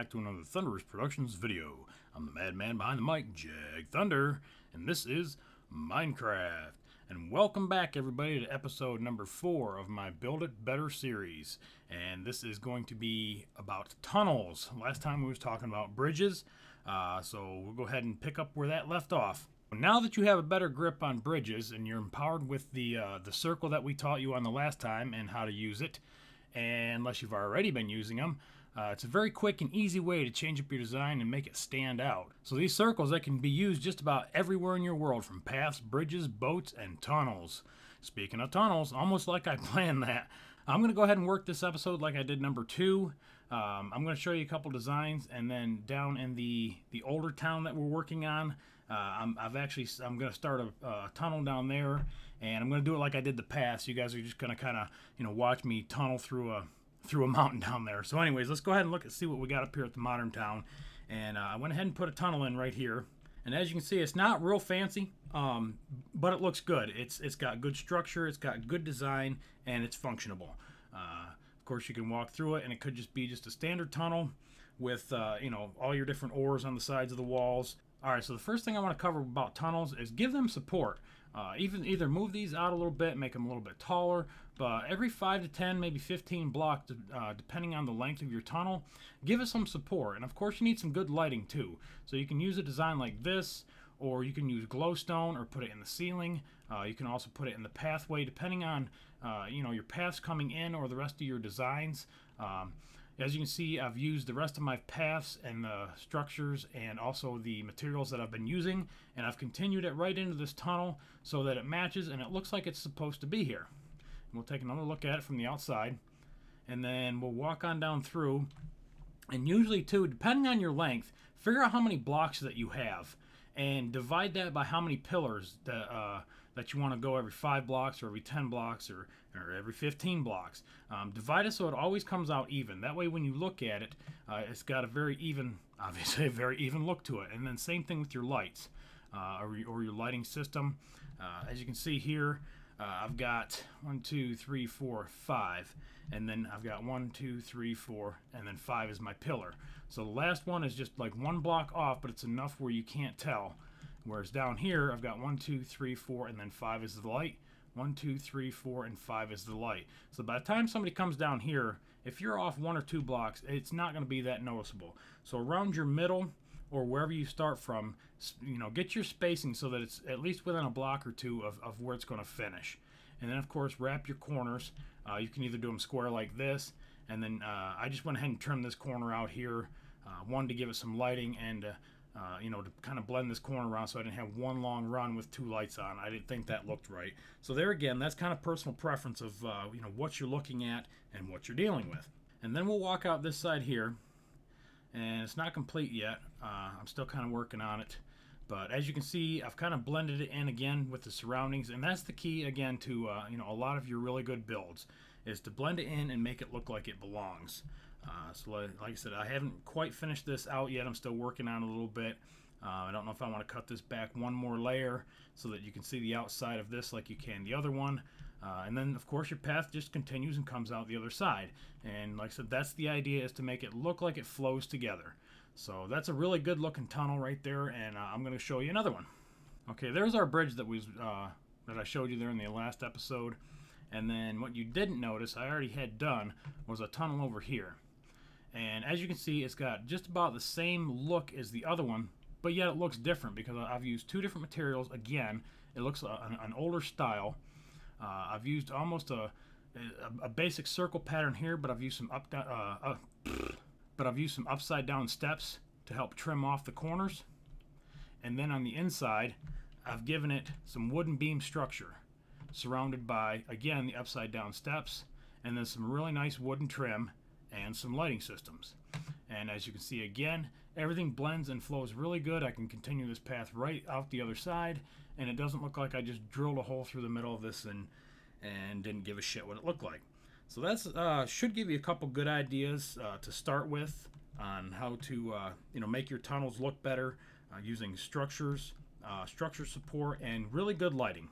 back to another Thunderous Productions video. I'm the madman behind the mic, Jag Thunder, and this is Minecraft. And welcome back, everybody, to episode number 4 of my Build It Better series. And this is going to be about tunnels. Last time we was talking about bridges, so we'll go ahead and pick up where that left off. Now that you have a better grip on bridges and you're empowered with the circle that we taught you on the last time and how to use it, and unless you've already been using them, it's a very quick and easy way to change up your design and make it stand out. So these circles, that can be used just about everywhere in your world, from paths, bridges, boats, and tunnels. Speaking of tunnels, almost like I planned that, I'm going to go ahead and work this episode like I did number 2. I'm going to show you a couple designs, and then down in the older town that we're working on, I'm going to start a tunnel down there, and I'm going to do it like I did the past. You guys are just going to kind of, watch me tunnel through a mountain down there. So anyways, let's go ahead and see what we got up here at the modern town. And I went ahead and put a tunnel in right here. And as you can see, it's not real fancy, but it looks good. It's got good structure, it's got good design, and it's functionable. Of course, you can walk through it, and it could just be just a standard tunnel with all your different ores on the sides of the walls. All right, so the first thing I want to cover about tunnels is give them support. Either move these out a little bit, make them a little bit taller, but every 5 to 10, maybe 15 blocks, depending on the length of your tunnel, give it some support. And of course, you need some good lighting too. So you can use a design like this, or you can use glowstone or put it in the ceiling. You can also put it in the pathway, depending on your paths coming in or the rest of your designs. As you can see, I've used the rest of my paths and the structures and also the materials that I've been using, and I've continued it right into this tunnel so that it matches and it looks like it's supposed to be here. And we'll take another look at it from the outside, and then we'll walk on down through. And usually too, depending on your length, figure out how many blocks that you have and divide that by how many pillars that you want to go every 5 blocks or every 10 blocks or every 15 blocks. Divide it so it always comes out even. That way when you look at it, it's got a very even, obviously a very even look to it. And then same thing with your lights or your lighting system. As you can see here, I've got 1, 2, 3, 4, 5. And then I've got 1, 2, 3, 4, and then 5 is my pillar. So the last one is just like 1 block off, but it's enough where you can't tell. Whereas down here, I've got 1, 2, 3, 4, and then 5 is the light. 1, 2, 3, 4, and 5 is the light. So by the time somebody comes down here, if you're off 1 or 2 blocks, it's not going to be that noticeable. So around your middle, or wherever you start from, get your spacing so that it's at least within a block or 2 of where it's going to finish. And then, of course, wrap your corners. You can either do them square like this, and then I just went ahead and trimmed this corner out here, one to give it some lighting, and to kind of blend this corner around so I didn't have one long run with 2 lights on. I didn't think that looked right. So there again, that's kind of personal preference of what you're looking at and what you're dealing with. And then we'll walk out this side here, and it's not complete yet. I'm still kind of working on it. But as you can see, I've kind of blended it in again with the surroundings, and that's the key again to a lot of your really good builds, is to blend it in and make it look like it belongs. So like I said, I haven't quite finished this out yet. I'm still working on it a little bit. I don't know if I want to cut this back one more layer so that you can see the outside of this like you can the other one. And then of course your path just continues and comes out the other side. And like I said, that's the idea, is to make it look like it flows together. So that's a really good looking tunnel right there, and I'm going to show you another one. Okay, there's our bridge that I showed you there in the last episode. And then what you didn't notice, I already had done, was a tunnel over here. And as you can see, it's got just about the same look as the other one, but yet it looks different because I've used 2 different materials. Again, it looks an older style. I've used almost a basic circle pattern here, but I've used some upside down steps to help trim off the corners. And then on the inside, I've given it some wooden beam structure, surrounded by, again, the upside down steps, and then some really nice wooden trim and some lighting systems. And as you can see, again, everything blends and flows really good. I can continue this path right out the other side, and it doesn't look like I just drilled a hole through the middle of this and didn't give a shit what it looked like. So that's should give you a couple good ideas to start with on how to make your tunnels look better using structures, structure support, and really good lighting.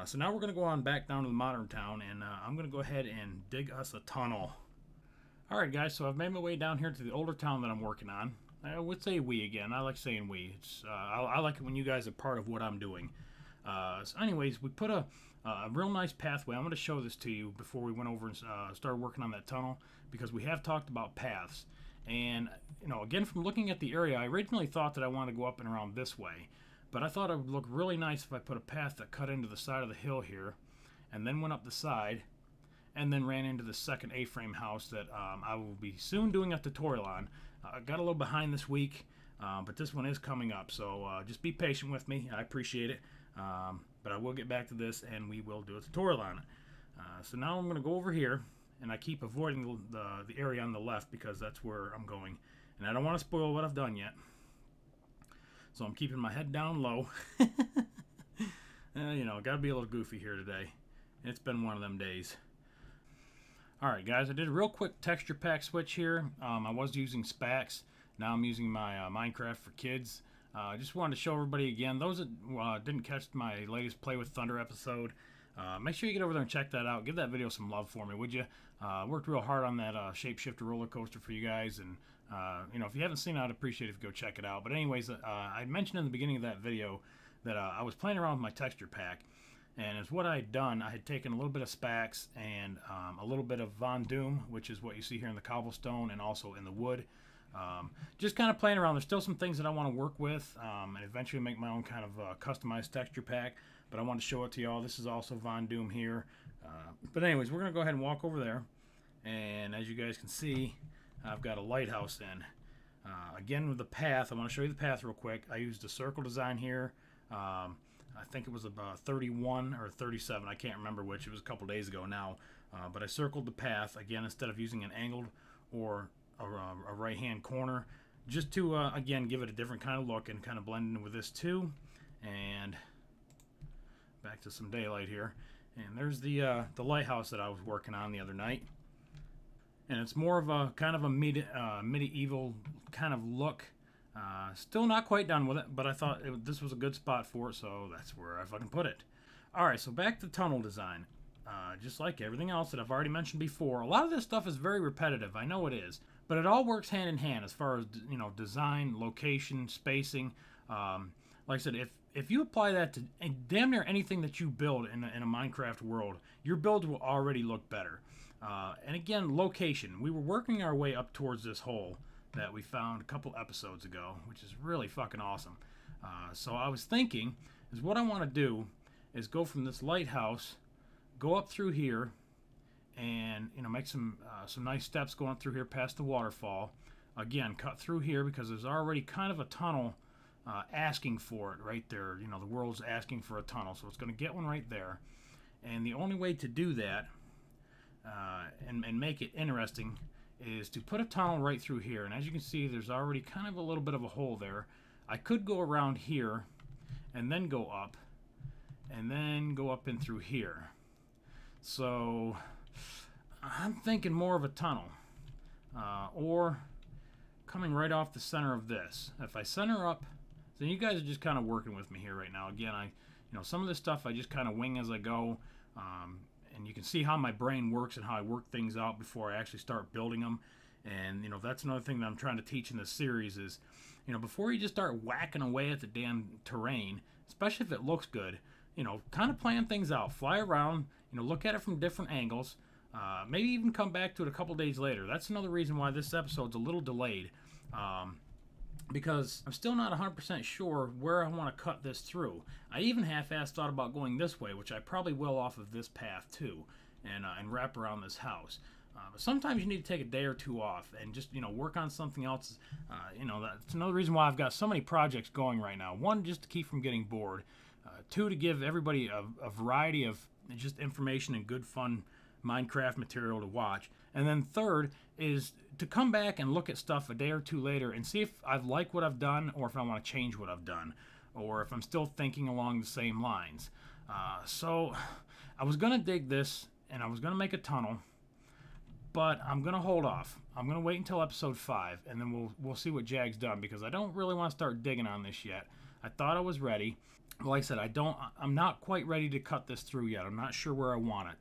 So now we're going to go on back down to the modern town, and I'm going to go ahead and dig us a tunnel. Alright guys, so I've made my way down here to the older town that I'm working on. I would say we again. I like saying we. I like it when you guys are part of what I'm doing. So anyways, we put a real nice pathway. I'm going to show this to you before we went over and started working on that tunnel, because we have talked about paths. And, you know, again, from looking at the area, I originally thought that I wanted to go up and around this way. But I thought it would look really nice if I put a path that cut into the side of the hill here, and then went up the side, and then ran into the second A-frame house that I will be soon doing a tutorial on. I got a little behind this week, but this one is coming up, so just be patient with me. I appreciate it, but I will get back to this, and we will do a tutorial on it. So now I'm going to go over here, and I keep avoiding the area on the left because that's where I'm going, and I don't want to spoil what I've done yet. So I'm keeping my head down low. You know, got to be a little goofy here today. It's been one of them days. Alright guys, I did a real quick texture pack switch here. I was using Spax. Now I'm using my Minecraft for Kids. I just wanted to show everybody again. Those that didn't catch my latest Play with Thunder episode, make sure you get over there and check that out. Give that video some love for me, would you? Worked real hard on that shapeshifter roller coaster for you guys, and you know, if you haven't seen it, I'd appreciate it if you go check it out. But anyways, I mentioned in the beginning of that video that I was playing around with my texture pack, and as what I had done, I had taken a little bit of Spax and a little bit of Von Doom, which is what you see here in the cobblestone and also in the wood. Just kind of playing around. There's still some things that I want to work with, and eventually make my own kind of customized texture pack, but I want to show it to y'all. This is also Von Doom here. But anyways, we're going to go ahead and walk over there, and as you guys can see, I've got a lighthouse in. Again, with the path, I want to show you the path real quick. I used a circle design here. I think it was about 31 or 37. I can't remember which. It was a couple days ago now. But I circled the path, again, instead of using an angled or a right-hand corner, just to, again, give it a different kind of look and kind of blend in with this too. And back to some daylight here. And there's the lighthouse that I was working on the other night. And it's more of a kind of a medieval kind of look. Still not quite done with it, but I thought this was a good spot for it, so that's where I fucking put it. Alright, so back to tunnel design. Just like everything else that I've already mentioned before, a lot of this stuff is very repetitive. I know it is, but it all works hand in hand as far as, you know, design, location, spacing. Like I said, if you apply that to damn near anything that you build in a Minecraft world, your build will already look better. And again, location. We were working our way up towards this hole that we found a couple episodes ago, which is really fucking awesome. So I was thinking, is what I want to do is go from this lighthouse, go up through here, and, you know, make some nice steps going through here past the waterfall. Again, cut through here because there's already kind of a tunnel asking for it right there. You know, the world's asking for a tunnel, so it's going to get one right there. And the only way to do that and make it interesting is to put a tunnel right through here. And as you can see, there's already kind of a little bit of a hole there. I could go around here and then go up and then go up in through here. So I'm thinking more of a tunnel, or coming right off the center of this. If I center up, then you guys are just kind of working with me here right now. Again, you know, some of this stuff I just kind of wing as I go. And you can see how my brain works and how I work things out before I actually start building them. And, you know, that's another thing that I'm trying to teach in this series is, you know, before you just start whacking away at the damn terrain, especially if it looks good, you know, kind of plan things out. Fly around, you know, look at it from different angles. Maybe even come back to it a couple days later. That's another reason why this episode's a little delayed. Because I'm still not 100% sure where I want to cut this through. I even half-assed thought about going this way, which I probably will off of this path too, and wrap around this house. But sometimes you need to take a day or two off and just, you know, work on something else. You know, that's another reason why I've got so many projects going right now. One, just to keep from getting bored. Two, to give everybody a variety of just information and good, fun Minecraft material to watch. And then third is to come back and look at stuff a day or two later and see if I like what I've done or if I want to change what I've done or if I'm still thinking along the same lines. So I was going to dig this and I was going to make a tunnel, but I'm going to hold off. I'm going to wait until episode 5 and then we'll see what Jag's done because I don't really want to start digging on this yet. I thought I was ready. Like I said, I'm not quite ready to cut this through yet. I'm not sure where I want it.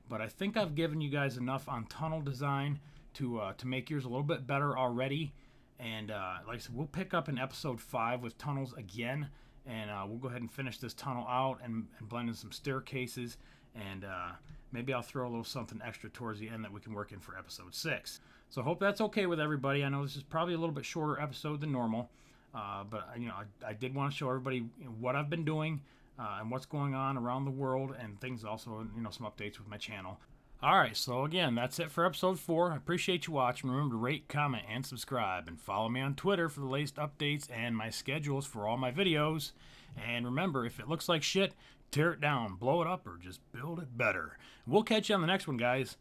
But I think I've given you guys enough on tunnel design to make yours a little bit better already. And like I said, we'll pick up in episode 5 with tunnels again, and we'll go ahead and finish this tunnel out and blend in some staircases, and maybe I'll throw a little something extra towards the end that we can work in for episode 6. So I hope that's okay with everybody. I know this is probably a little bit shorter episode than normal, but I did want to show everybody what I've been doing and what's going on around the world, and things also, some updates with my channel. Alright, so again, that's it for episode 4. I appreciate you watching. Remember to rate, comment, and subscribe. And follow me on Twitter for the latest updates and my schedules for all my videos. And remember, if it looks like shit, tear it down, blow it up, or just build it better. We'll catch you on the next one, guys.